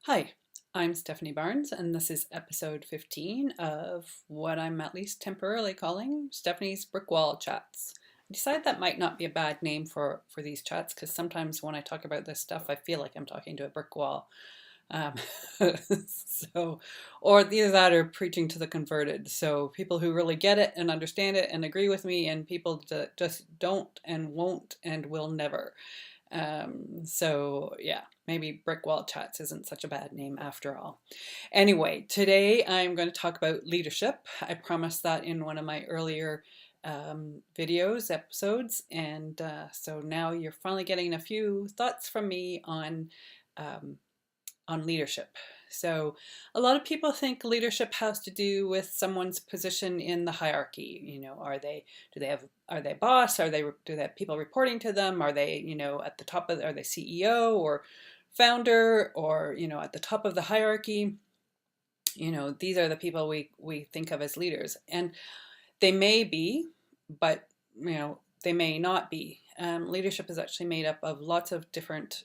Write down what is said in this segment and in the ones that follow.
Hi, I'm Stephanie Barnes, and this is episode 15 of what I'm at least temporarily calling Stephanie's Brick Wall Chats. I decided that might not be a bad name for these chats because sometimes when I talk about this stuff, I feel like I'm talking to a brick wall. Um, so, or either that or preaching to the converted. So people who really get it and understand it and agree with me, and people that just don't and won't and will never. So yeah, maybe Brick Wall Chats isn't such a bad name after all. Anyway, today I'm going to talk about leadership. I promised that in one of my earlier episodes, and so now you're finally getting a few thoughts from me um, on leadership. So a lot of people think leadership has to do with someone's position in the hierarchy. Are they boss? Do they have people reporting to them? Are they, at the top are they CEO or founder or, at the top of the hierarchy? These are the people we think of as leaders. And they may be, but they may not be. Leadership is actually made up of lots of different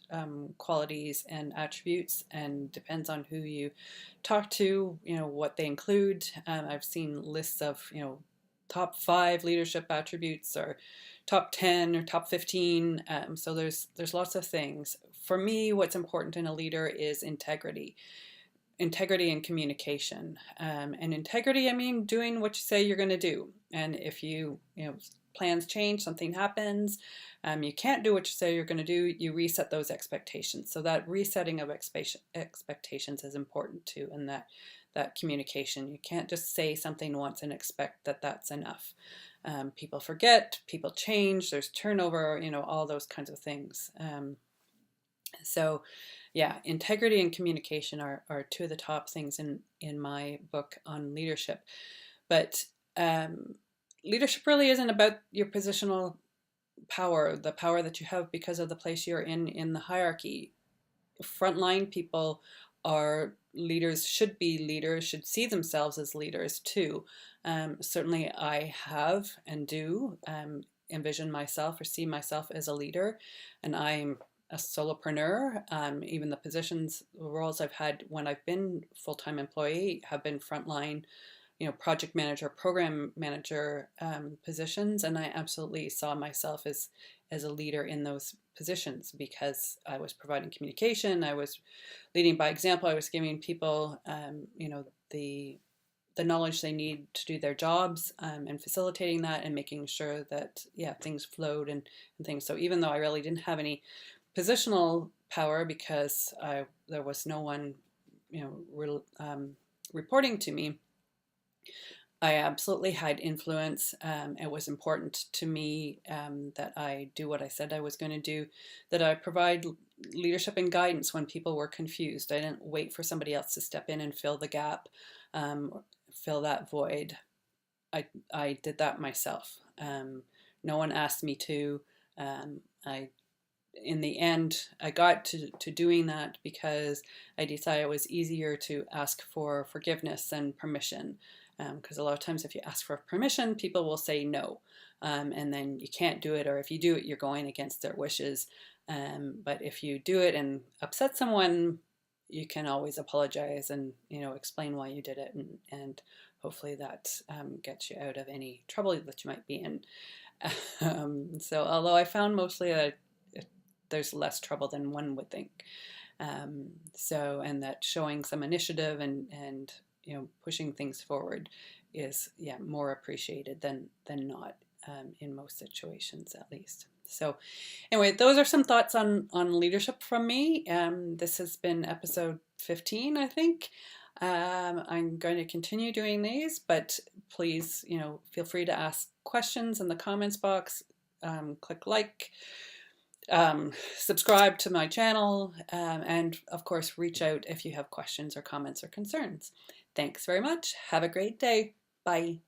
qualities and attributes, and depends on who you talk to, what they include. I've seen lists of, top 5 leadership attributes, or top 10 or top 15. So there's lots of things. For me, what's important in a leader is integrity and communication. And integrity, I mean, doing what you say you're going to do. And if plans change, something happens, you can't do what you say you're going to do, you reset those expectations. So that resetting of expectations is important too, and that communication. You can't just say something once and expect that that's enough. People forget, people change, there's turnover, all those kinds of things. So yeah, integrity and communication are two of the top things in my book on leadership. But leadership really isn't about your positional power, the power that you have because of the place you're in the hierarchy. Frontline people are leaders, should be leaders, should see themselves as leaders too. Certainly I have and do envision myself or see myself as a leader, and I'm a solopreneur. Even the roles I've had when I've been full-time employee have been frontline, project manager, program manager positions, and I absolutely saw myself as a leader in those positions because I was providing communication, I was leading by example, I was giving people, the knowledge they need to do their jobs, and facilitating that and making sure that things flowed and things. So even though I really didn't have any positional power because there was no one reporting to me, I absolutely had influence. It was important to me that I do what I said I was going to do, that I provide leadership and guidance when people were confused. I didn't wait for somebody else to step in and fill the gap, fill that void. I did that myself. No one asked me to. In the end, I got to doing that because I decided it was easier to ask for forgiveness than permission. Because a lot of times if you ask for permission, people will say no. And then you can't do it, or if you do it, you're going against their wishes. But if you do it and upset someone, you can always apologize and explain why you did it, and hopefully that gets you out of any trouble that you might be in. So although I found mostly that there's less trouble than one would think. And that showing some initiative and pushing things forward is more appreciated than not, in most situations at least. So anyway, those are some thoughts on leadership from me. This has been episode 15, I think. I'm going to continue doing these, but please, feel free to ask questions in the comments box. Click like, subscribe to my channel, and of course reach out if you have questions or comments or concerns. Thanks very much. Have a great day. Bye.